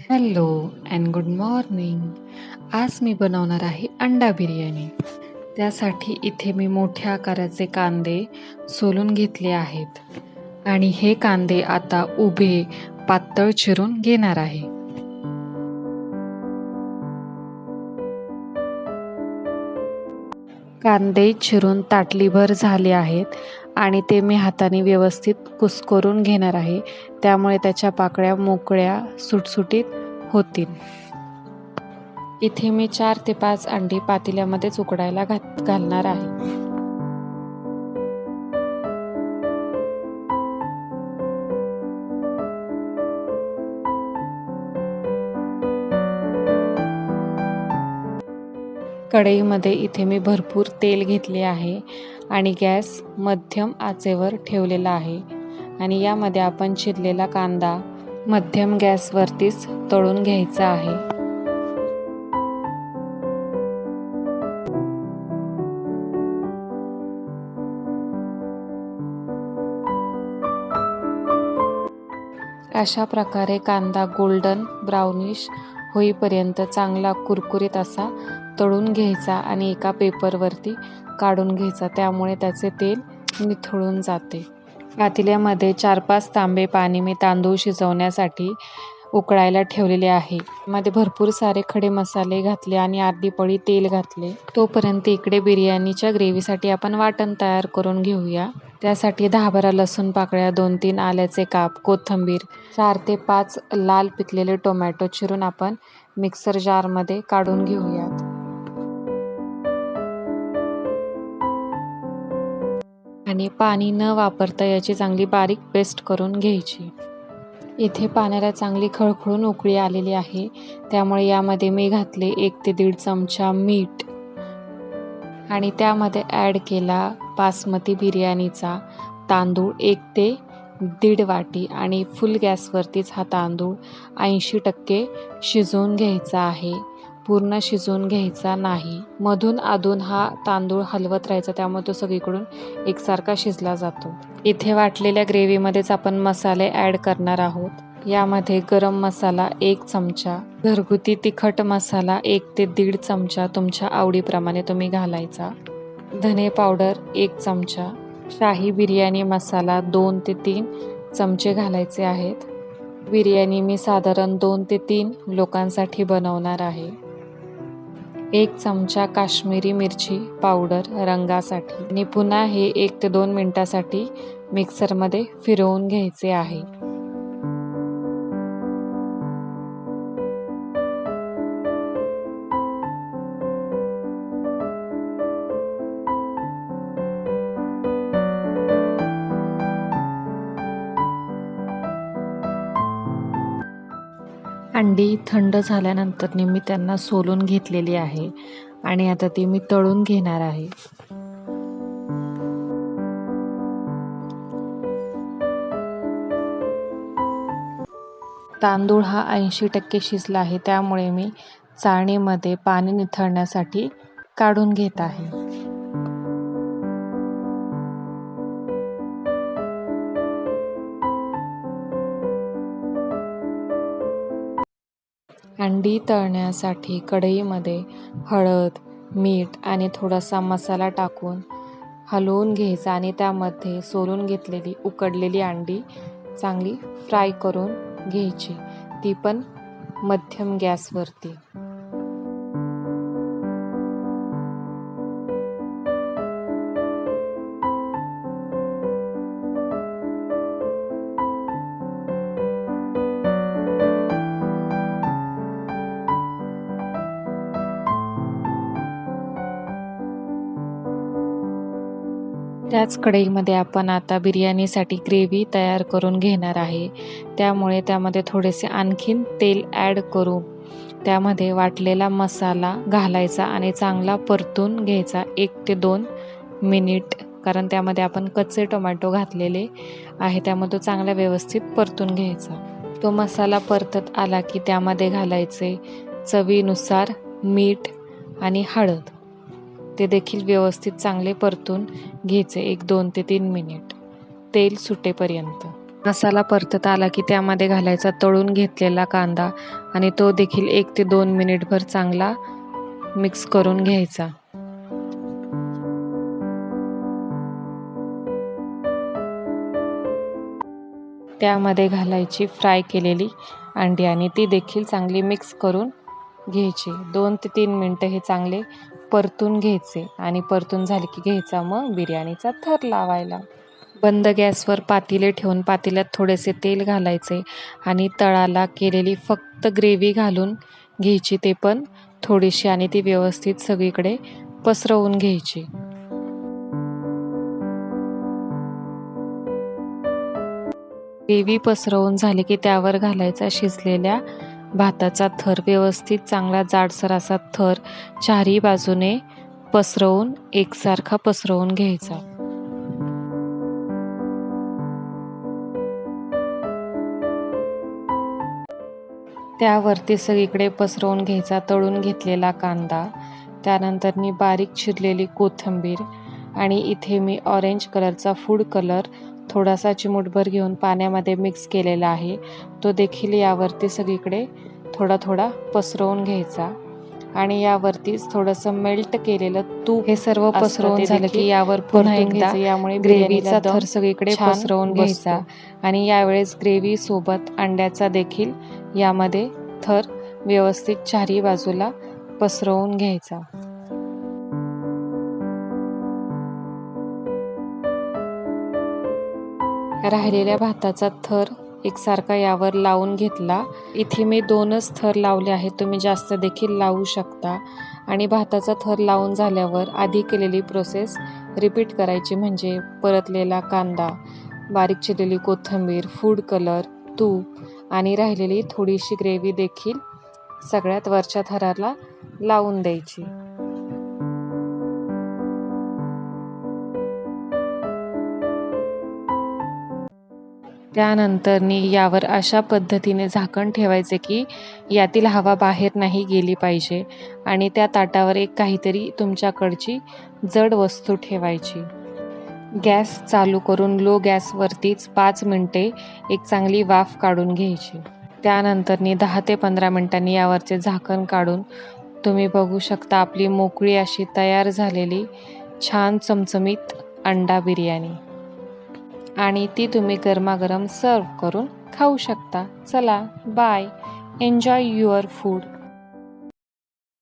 Hello and good morning. आज मी बनवणार आहे अंडा बिर्याणी. त्यासाठी इथे मी मोठ्या आकाराचे कांदे सोलून घेतले आहेत आणि हे कांदे आता उभे पातळ चिरून घेणार आहे. कांदे चिरून ताटलीभर झाले आहेत आणि ते मी हाताने व्यवस्थित कुस्करून घेणार आहे, त्यामुळे त्याच्या पाकळ्या मोकळ्या सुटसुटीत होतील. इथे मी 4 ते 5 अंडी पातेल्यामध्येच उकडायला घालणार आहे. कढईमध्ये इथे मी भरपूर तेल घेतले आहे आणि गॅस मध्यम आचेवर ठेवलेला आहे आणि यामध्ये आपण चिरलेला कांदा मध्यम गॅसवरतीच तळून घ्यायचा आहे. अशा प्रकारे कांदा गोल्डन ब्राउनिश होईपर्यंत चांगला कुरकुरीत असा तळून घ्यायचा आणि एका पेपरवरती काढून घ्यायचा, त्यामुळे त्याचे तेल निथळून जाते. पातेल्यामध्ये 4-5 तांबे पाणी मी तांदूळ शिजवण्यासाठी उकळायला ठेवलेले आहे. मध्ये भरपूर सारे खडे मसाले घातले आणि अर्धी पळी तेल घातले. तोपर्यंत इकडे बिर्याणीच्या ग्रेव्हीसाठी आपण वाटण तयार करून घेऊया. त्यासाठी 10-12 लसूण पाकळ्या, 2-3 आल्याचे काप, कोथिंबीर, 4 ते 5 लाल पिकलेले टोमॅटो चिरून आपण मिक्सर जारमध्ये काढून घेऊयात. आणि पाणी न वापरता याची चांगली बारीक पेस्ट करून घ्यायची. इथे पाण्याला चांगली खळखळून उकळी आलेली आहे, त्यामुळे यामध्ये मी घातले 1 ते 1.5 चमचा मीठ आणि त्यामध्ये ॲड केला बासमती बिर्याणीचा तांदूळ 1 ते 1.5 वाटी आणि फुल गॅसवरतीच हा तांदूळ 80% शिजवून घ्यायचा आहे. पूर्ण शिजवून घ्यायचा नाही. मधून अधून हा तांदूळ हलवत राहायचा, त्यामुळे तो सगळीकडून एकसारखा शिजला जातो. इथे वाटलेल्या ग्रेव्हीमध्येच आपण मसाले ॲड करणार आहोत. यामध्ये गरम मसाला 1 चमचा, घरगुती तिखट मसाला 1 ते 1.5 चमचा तुमच्या आवडीप्रमाणे तुम्ही घालायचा, धने पावडर 1 चमचा, शाही बिर्याणी मसाला 2 ते 3 चमचे घालायचे आहेत. बिर्याणी मी साधारण 2 ते 3 लोकांसाठी बनवणार आहे. 1 चमचा काश्मीरी मिरची पावडर रंगासाठी आणि पुन्हा हे 1 ते 2 मिनिटासाठी मिक्सरमध्ये फिरवून घ्यायचे आहे. अंडी थंड झाल्यानंतर मी त्यांना सोलून घेतलेली आहे आणि आता ती मी तळून घेणार आहे. तांदूळ हा 80% शिजला आहे, त्यामुळे मी चाळणीमध्ये पाणी निथळण्यासाठी काढून घेत आहे. अंडी तळण्यासाठी कढईमध्ये हळद, मीठ आणि थोडासा मसाला टाकून हलवून घ्यायचा आणि त्यामध्ये सोलून घेतलेली उकडलेली अंडी चांगली फ्राय करून घ्यायची, ती पण मध्यम गॅसवरती. त्याच कढईमध्ये आपण आता बिर्याणीसाठी ग्रेव्ही तयार करून घेणार आहे, त्यामुळे त्यामध्ये थोडेसे आणखीन तेल ॲड करू. त्यामध्ये वाटलेला मसाला घालायचा आणि चांगला परतून घ्यायचा 1 ते 2 मिनिट, कारण त्यामध्ये आपण कच्चे टोमॅटो घातलेले आहे, त्यामुळे तो चांगला व्यवस्थित परतून घ्यायचा. तो मसाला परतत आला की त्यामध्ये घालायचे चवीनुसार मीठ आणि हळद. ते देखील व्यवस्थित चांगले परतून घ्यायचे 1, 2 ते 3 मिनिट तेल सुटेपर्यंत. मसाला परतत आला की त्यामध्ये घालायचा तळून घेतलेला कांदा आणि तो देखील 1 ते 2 मिनिटभर चांगला मिक्स करून घ्यायचा. त्यामध्ये घालायची फ्राय केलेली अंडी आणि ती देखील चांगली मिक्स करून घ्यायची. 2 ते 3 मिनिटं हे चांगले परतून घ्यायचे आणि परतून झाले की घ्यायचा मग बिर्याणीचा थर लावायला. बंद गॅसवर पातेले ठेवून पातेल्यात थोडेसे तेल घालायचे आणि तळाला केलेली फक्त ग्रेव्ही घालून घ्यायची, ते पण थोडीशी, आणि ती व्यवस्थित सगळीकडे पसरवून घ्यायची. ग्रेव्ही पसरवून झाली की त्यावर घालायचा शिजलेल्या भाताचा थर. व्यवस्थित चांगला जाडसर असा थर चारही बाजूने पसरवून एकसारखा पसरवून घ्यायचा. त्यावरती सगळीकडे पसरवून घ्यायचा तळून घेतलेला कांदा, त्यानंतर बारीक चिरलेली कोथिंबीर, आणि इथे मी ऑरेंज कलरचा फूड कलर थोडासा चिमूटभर घेऊन पाण्यामध्ये मिक्स केलेला आहे. तो देखील यावरती सगळीकडे थोडा थोडा पसरवून घ्यायचा आणि यावरतीच थोडंसं मेल्ट केलेलं तूप हे सर्व पसरवून झालं की यावर पुन्हा एकदा यामुळे ग्रेव्हीचा थर सगळीकडे पसरवून घ्यायचा आणि यावेळेस ग्रेव्ही सोबत अंड्याचा देखील यामध्ये थर व्यवस्थित चारही बाजूला पसरवून घ्यायचा. राहिलेल्या भाताचा थर एकसारखा यावर लावून घेतला. इथे मी 2च थर लावले आहेत, तुम्ही जास्त देखील लावू शकता. आणि भाताचा थर लावून झाल्यावर आधी केलेली प्रोसेस रिपीट करायची, म्हणजे परतलेला कांदा, बारीक चिरलेली कोथिंबीर, फूड कलर, तूप आणि राहिलेली थोडीशी ग्रेव्ही देखील सगळ्यात वरच्या थराला लावून द्यायची. त्यानंतर यावर अशा पद्धतीने झाकण ठेवायचे की यातील हवा बाहेर नाही गेली पाहिजे आणि त्या ताटावर एक काहीतरी तुमच्याकडची जड वस्तू ठेवायची. गॅस चालू करून लो गॅसवरतीच 5 मिनिटे एक चांगली वाफ काढून घ्यायची. त्यानंतर 10 ते 15 मिनिटांनी यावरचे झाकण काढून तुम्ही बघू शकता आपली मोकळी अशी तयार झालेली छान चमचमीत अंडा बिर्याणी, आणि ती तुम्ही गरमागरम सर्व करून खाऊ शकता. चला, बाय, एन्जॉय युअर फूड.